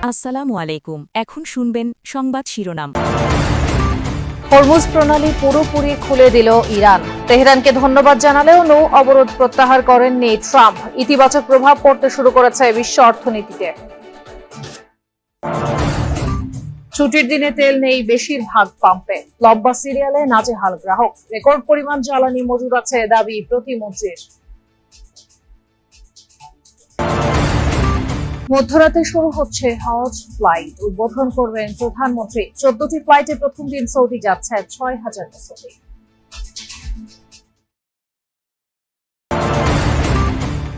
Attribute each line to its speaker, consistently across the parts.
Speaker 1: আসসালামু আলাইকুম। এখন শুনবেন সংবাদ শিরোনাম।
Speaker 2: হরমুজ প্রণালী পুরোপুরি খুলে দিল ইরান। তেহরানকে ধন্যবাদ জানালেও নৌ অবরোধ প্রত্যাহার করেননি ট্রাম্প। ইতিবাচক প্রভাব পড়তে শুরু করেছে বিশ্ব অর্থনীতিতে। ছুটির দিনে তেল নেই বেশিরভাগ পাম্পে, লম্বা সিরিয়ালে নাজেহাল গ্রাহক। রেকর্ড পরিমাণ জ্বালানি মজুদ আছে দাবি প্রতিমন্ত্রীর। মধ্যরাতে শুরু হচ্ছে হজ ফ্লাইট, উদ্বোধন করবেন প্রধানমন্ত্রী। 14টি ফ্লাইটে প্রথম দিন সৌদি যাচ্ছে 6,000 মুসল্লি।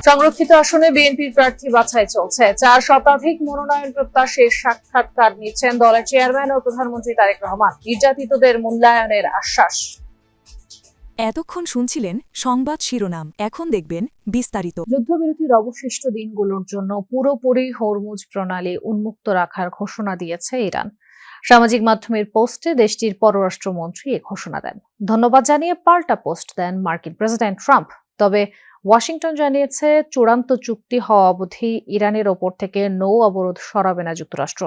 Speaker 2: সংরক্ষিত আসনে বিএনপির প্রার্থী বাছাই চলছে। 4 শতাধিক মনোনয়ন প্রত্যাশীর সাক্ষাৎকার নিচ্ছেন দলের চেয়ারম্যান ও প্রধানমন্ত্রী তারেক রহমান। নির্যাতিতদের মূল্যায়নের আশ্বাস।
Speaker 1: এতক্ষণ শুনছিলেন সংবাদ শিরোনাম, এখন দেখবেন বিস্তারিত।
Speaker 2: যুদ্ধবিরতির অবশিষ্ট দিনগুলোর জন্য পুরোপুরি হরমুজ প্রণালী উন্মুক্ত রাখার ঘোষণা দিয়েছে ইরান। সামাজিক মাধ্যমের পোস্টে দেশটির পররাষ্ট্রমন্ত্রী এ ঘোষণা দেন। ধন্যবাদ জানিয়ে পাল্টা পোস্ট দেন মার্কিন প্রেসিডেন্ট ট্রাম্প। তবে ওয়াশিংটন জানিয়েছে চূড়ান্ত চুক্তি হওয়া অবধি ইরানের ওপর থেকে নৌ অবরোধ সরাবে না যুক্তরাষ্ট্র।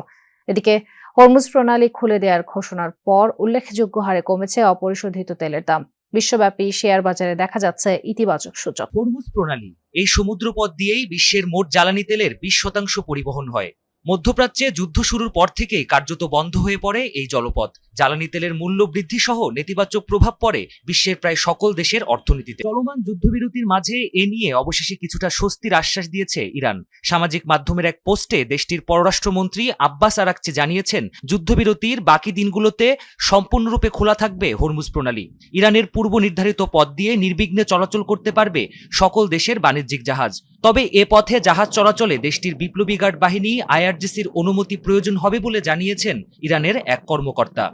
Speaker 2: এদিকে হরমুজ প্রণালী খুলে দেওয়ার ঘোষণার পর উল্লেখযোগ্য হারে কমেছে অপরিশোধিত তেলের দাম। বিশ্বব্যাপী শেয়ার বাজারে দেখা যাচ্ছে ইতিবাচক সূচক।
Speaker 3: হরমুজ প্রণালী এই সমুদ্রপথ দিয়েই বিশ্বের মোট জ্বালানি তেলের 20% পরিবহন হয়। মধ্যপ্রাচ্যে যুদ্ধ শুরুর পর থেকেই কার্যত বন্ধ হয়ে পড়ে এই জলপথ। জ্বালানি তেলের মূল্য বৃদ্ধি সহ নেতিবাচক প্রভাব পড়ে বিশ্বের প্রায় সকল দেশের অর্থনীতিতে। চলমান যুদ্ধবিরতির মাঝে এ নিয়ে অবশেষে কিছুটা স্বস্তির আশ্বাস দিয়েছে ইরান। সামাজিক মাধ্যমের এক পোস্টে দেশটির পররাষ্ট্রমন্ত্রী আব্বাস আরাকচি জানিয়েছেন, যুদ্ধবিরতির বাকি দিনগুলোতে সম্পূর্ণরূপে খোলা থাকবে হরমুজ প্রণালী। ইরানের পূর্ব নির্ধারিত পথ দিয়ে নির্বিঘ্নে চলাচল করতে পারবে সকল দেশের বাণিজ্যিক জাহাজ। তবে এ পথে জাহাজ চলাচলে দেশটির বিপ্লবী গার্ড বাহিনী আইআরজিসির অনুমতি প্রয়োজন হবে বলে জানিয়েছেন ইরানের এক কর্মকর্তা।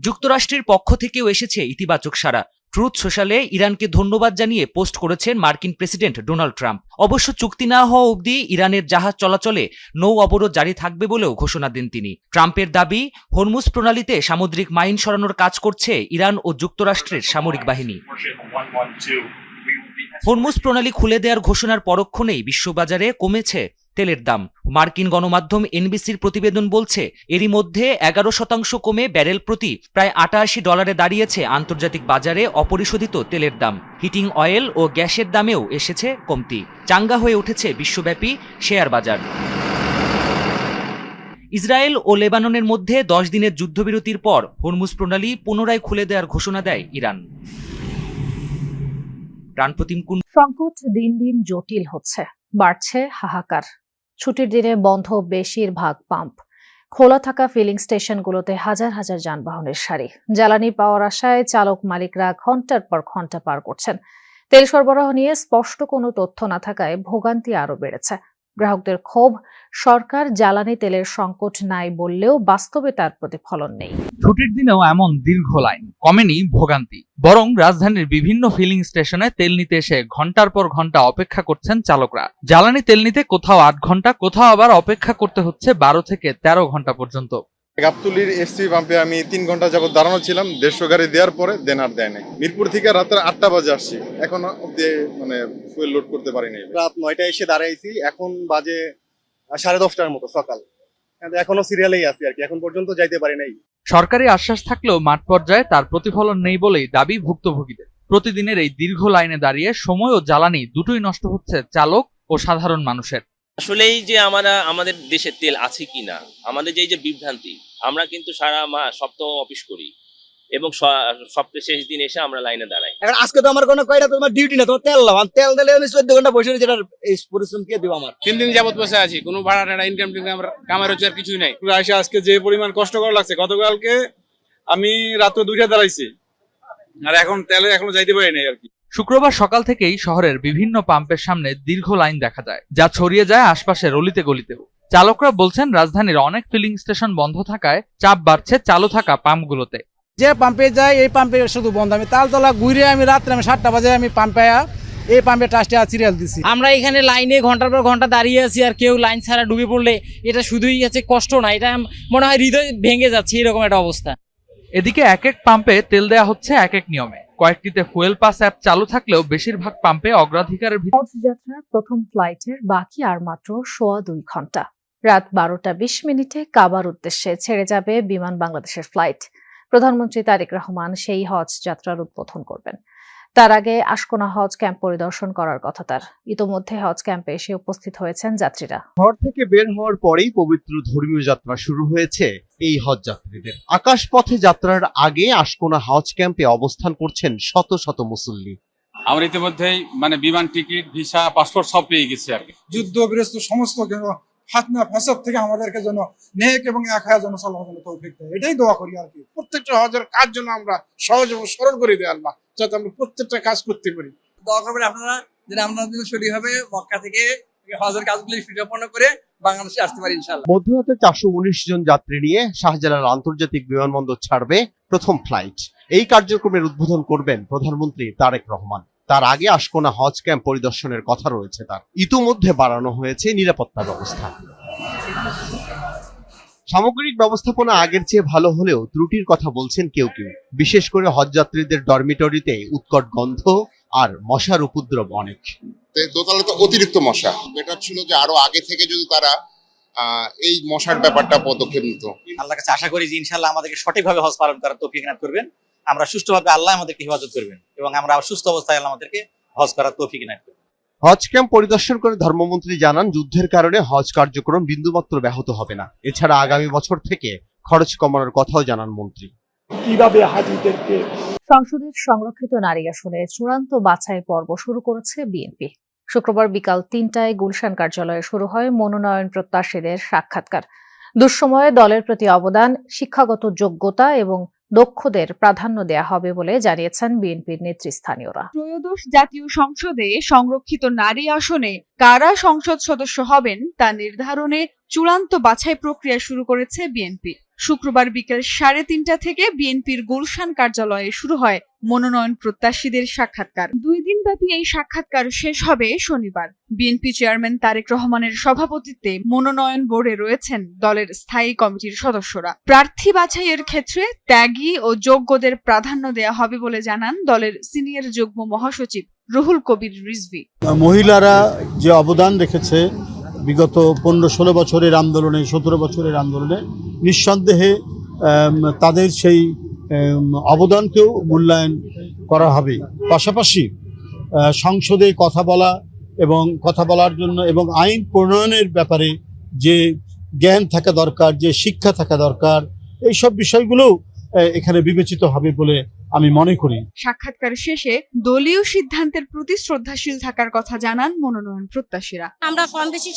Speaker 3: যুক্তরাষ্ট্রের পক্ষ থেকেও এসেছে ইতিবাচক সাড়া। ট্রুথ সোশ্যালে ইরানকে ধন্যবাদ জানিয়ে পোস্ট করেছেন মার্কিন প্রেসিডেন্ট ডোনাল্ড ট্রাম্প। অবশ্য চুক্তি না হওয়া অবধি ইরানের জাহাজ চলাচলে নৌ অবরোধ জারি থাকবে বলেও ঘোষণা দেন তিনি। ট্রাম্পের দাবি, হরমুজ প্রণালীতে সামুদ্রিক মাইন সরানোর কাজ করছে ইরান ও যুক্তরাষ্ট্রের সামরিক বাহিনী। হরমুজ প্রণালী খুলে দেওয়ার ঘোষণার পরক্ষণেই বিশ্ববাজারে কমেছে তেলের দাম। মার্কিন গণমাধ্যম এনবিসির প্রতিবেদন বলছে, এরই মধ্যে 11% কমে ব্যারেল প্রতি প্রায় $88 দাঁড়িয়েছে আন্তর্জাতিক বাজারে অপরিশোধিত তেলের দাম। হিটিং অয়েল ও গ্যাসের দামেও এসেছে কমতি। চাঙ্গা হয়ে উঠেছে বিশ্বব্যাপী শেয়ার বাজার। ইসরায়েল ও লেবাননের মধ্যে 10 দিনের যুদ্ধবিরতির পর হরমুজ প্রণালী পুনরায় খুলে দেওয়ার ঘোষণা দেয় ইরান।
Speaker 2: সংকট দিন দিন জটিল হচ্ছে, বাড়ছে হাহাকার। ছুটির দিনে বন্ধ বেশিরভাগ পাম্প, খোলা থাকা ফিলিং স্টেশনগুলোতে হাজার হাজার যানবাহনের সারি। জ্বালানি পাওয়ার আশায় চালক মালিকরা ঘন্টার পর ঘন্টা পার করছেন। তেল সরবরাহ নিয়ে স্পষ্ট কোনো তথ্য না থাকায় ভোগান্তি আরও বেড়েছে। গ্রাহকদের ক্ষোভ, সরকার জ্বালানি তেলের সংকট নাই বললেও বাস্তবে তার প্রতিফলন নেই।
Speaker 4: ছুটির দিনেও এমন দীর্ঘ লাইন, কমেনি ভোগান্তি। বরং রাজধানীর বিভিন্ন ফিলিং স্টেশনে তেল নিতে এসে ঘন্টার পর ঘন্টা অপেক্ষা করছেন চালকরা। জ্বালানি তেল নিতে কোথাও 8 ঘন্টা, কোথাও আবার অপেক্ষা করতে হচ্ছে 12 থেকে 13 ঘন্টা পর্যন্ত।
Speaker 5: গাবতলীর এসসি পাম্পে আমি 3 ঘন্টা যাবত দাঁড়ানো ছিলাম। 150 গাড়ি দেওয়ার পরে আর দেয় নাই। মিরপুর থেকে রাতের 8টা বাজে আসছি, এখন অব্দি ফুয়েল লোড করতে পারি নাই।
Speaker 6: রাত 9টায় এসে দাঁড়াইছি, এখন বাজে 10:30টার মতো সকাল। এখনো সিরিয়ালেই আছি আর কি, এখন পর্যন্ত যাইতে পারি নাই।
Speaker 4: সরকারি আশ্বাস থাকলেও মাঠ পর্যায়ে তার প্রতিফলন নেই বলেই দাবি ভুক্তভোগীদের। প্রতিদিনের এই দীর্ঘ লাইনে দাঁড়িয়ে সময় ও জ্বালানি দুটোই নষ্ট হচ্ছে চালক ও সাধারণ মানুষের।
Speaker 7: আসলেই যে আমাদের দেশে তেল আছে কিনা, আমাদের যে বিভ্রান্তি, আমরা কিন্তু সারা সপ্তাহ অফিস করি এবং সপ্তাহের শেষ দিন এসে আমরা লাইনে দাঁড়াই।
Speaker 6: এখন আজকে তো আমার কোনো কয়টা তোমার ডিউটি না, তোমার তেল লাগাম, তেল দিলে আমি 14 ঘন্টা বসে রয়েছি। এই পরিশ্রম কে দিব? আমার
Speaker 8: 3 দিন যাবত বসে আছি, কোনো ভাড়া টাড়া ইনকাম কামার হচ্ছে আর কিছুই নাই। আজকে যে পরিমাণ কষ্ট করা লাগছে, গতকালকে আমি রাত্র 2টা দাঁড়াইছি আর এখন তেলে এখনো যাইতে পারি নাই আর কি।
Speaker 4: শুক্রবার সকাল থেকেই শহরের বিভিন্ন পাম্পের সামনে দীর্ঘ লাইন দেখা যায়, যা ছড়িয়ে যায় আশপাশের অলিতে গলিতেও। চালকরা বলছেন, রাজধানীর অনেক ফিলিং স্টেশন বন্ধ থাকায় চাপ বাড়ছে চালু থাকা পাম্পগুলোতে।
Speaker 9: যে পাম্পে যাই এই পাম্পে শুধু বন্ধ। আমি তালতলা ঘুরে আমি রাত্রে 7টা বাজে আমি পাম্পে এই পাম্পে ট্রাস্টে সিরিয়াল দিছি।
Speaker 10: আমরা এখানে লাইনে ঘন্টার পর ঘন্টা দাঁড়িয়ে আছি, আর কেউ লাইন ছাড়া ডুবে পড়লে এটা শুধুই কষ্ট না, এটা মনে হয় হৃদয় ভেঙে যাচ্ছে, এরকম একটা অবস্থা।
Speaker 4: এদিকে এক এক পাম্পে তেল দেয়া হচ্ছে এক এক নিয়মে। কয়েকটিতে ফুয়েল পাস অ্যাপ চালু থাকলেও বেশিরভাগ পাম্পে অগ্রাধিকারের
Speaker 2: হজ যাত্রার প্রথম ফ্লাইটের বাকি আর মাত্র 2.25 ঘন্টা। রাত 12:20 কাবার উদ্দেশ্যে ছেড়ে যাবে বিমান বাংলাদেশের ফ্লাইট। প্রধানমন্ত্রী তারেক রহমান সেই হজ যাত্রার উদ্বোধন করবেন। তার আগে আশকোনা হজ ক্যাম্প পরিদর্শন করার কথা তার। ইতোমধ্যে হজ ক্যাম্পে এসে উপস্থিত হয়েছেন যাত্রীরা।
Speaker 11: ঘর থেকে বের হওয়ার পরেই পবিত্র ধর্মীয় যাত্রা শুরু হয়েছে এই হজ যাত্রীদের। আকাশপথে যাত্রার আগে আশকোনা হজ ক্যাম্পে অবস্থান করছেন শত শত মুসল্লি।
Speaker 8: আমরা ইতিমধ্যেই বিমান টিকিট, ভিসা, পাসপোর্ট সব পেয়ে গেছি আর কি।
Speaker 9: যুদ্ধগ্রস্ত সমস্ত ফাতনা ফাসাদ থেকে আমাদেরকে যেন নেক এবং এক হায়াত যেন আল্লাহ যেন তৌফিক দেয়, এটাই দোয়া করি আর কি। প্রত্যেকটা হজের কাজ যেন আমরা সহজ এবং সরল করে দেয় আল্লাহ, যাতে আমরা প্রত্যেকটা কাজ করতে পারি।
Speaker 10: দোয়া করবেন আপনারা যেন আমরা সঠিকভাবে মক্কা থেকে হজের কাজগুলি সম্পন্ন করে বাংলাদেশে আসতে পারি ইনশাআল্লাহ।
Speaker 11: মধ্যরাতে 419 জন যাত্রী নিয়ে শাহজালাল আন্তর্জাতিক বিমানবন্দর ছাড়বে প্রথম ফ্লাইট। এই কার্যক্রমের উদ্বোধন করবেন প্রধানমন্ত্রী তারেক রহমান। তার আগে আশকোনা হজ ক্যাম্প পরিদর্শনের কথা রয়েছে তার। ইতোমধ্যে বাড়ানো হয়েছে নিরাপত্তা ব্যবস্থা। সামগ্রিক ব্যবস্থাপনা আগের চেয়ে ভালো হলেও ত্রুটির কথা বলছেন কেউ কেউ। বিশেষ করে হজযাত্রীদের ডরমিটরিতে উৎকট গন্ধ আর মশার উপদ্রব অনেক।
Speaker 5: দোতলায় তো অতিরিক্ত মশা। বেটার ছিল যে আরো আগে থেকে যদি তারা এই মশার ব্যাপারটা পদক্ষেপ নিত।
Speaker 10: আল্লাহর কাছে আশা করি যে ইনশাআল্লাহ আমাদেরকে সঠিকভাবে হজ পালন করার তৌফিক এনায়েত করবেন। আমরা সুষ্ঠুভাবে আল্লাহ আমাদেরকে হেফাজত করবেন এবং আমরা সুস্থ অবস্থায় আল্লাহ আমাদেরকে হজ করার তৌফিক এনায়েত করবেন।
Speaker 11: হজ ক্যাম্প পরিদর্শন করে ধর্মমন্ত্রী জানান, যুদ্ধের কারণে হজ কার্যক্রম বিন্দুমাত্র ব্যাহত হবে না। এছাড়া আগামী বছর থেকে খরচ কমানোর কথাও জানান মন্ত্রী।
Speaker 9: কিভাবে হাজিদেরকে
Speaker 2: সংসদের সংরক্ষিত নারী আসনে চূড়ান্ত বাছাই পর্ব শুরু করেছে বিএনপি। শুক্রবার বিকাল 3টায় গুলশান কার্যালয়ে শুরু হয় মনোনয়ন প্রত্যাশীদের সাক্ষাৎকার। দুঃসময়ে দলের প্রতি অবদান, শিক্ষাগত যোগ্যতা এবং দক্ষদের প্রাধান্য দেয়া হবে বলে জানিয়েছেন বিএনপির নেতৃস্থানীয়রা।
Speaker 1: ত্রয়োদশ জাতীয় সংসদে সংরক্ষিত নারী আসনে কারা সংসদ সদস্য হবেন তা নির্ধারণে চূড়ান্ত বাছাই প্রক্রিয়া শুরু করেছে বিএনপি। শুক্রবার বিকেল 3:30 থেকে বিএনপির গুলশান কার্যালয়ে শুরু হয় মনোনয়ন প্রত্যাশীদের সাক্ষাৎকার। 2 দিনব্যাপী এই সাক্ষাৎকার শেষ হবে শনিবার। বিএনপি চেয়ারম্যান তারেক রহমানের সভাপতিত্বে মনোনয়ন বোর্ডে রয়েছেন দলের স্থায়ী কমিটির সদস্যরা। প্রার্থী বাছাইয়ের ক্ষেত্রে ত্যাগী ও যোগ্যদের প্রাধান্য দেয়া হবে বলে জানান দলের সিনিয়র যুগ্ম মহাসচিব রুহুল কবির রিজভী।
Speaker 9: মহিলারা যে অবদান রেখেছে বিগত 15-16 বছরের আন্দোলনে, 17 বছরের আন্দোলনে, নিঃসন্দেহে তাদের সেই অবদানকেও মূল্যায়ন করা হবে। পাশাপাশি সংসদে কথা বলা এবং কথা বলার জন্য এবং আইন প্রণয়নের ব্যাপারে যে জ্ঞান থাকা দরকার, যে শিক্ষা থাকা দরকার, এইসব বিষয়গুলো এখানে বিবেচিত হবে বলে আমি মনে করি।
Speaker 1: সাক্ষাৎকার শেষে দলীয় সিদ্ধান্তের প্রতি শ্রদ্ধাশীল থাকার কথা জানান মনোনয়ন প্রত্যাশীরা।
Speaker 12: আমরা কম বেশি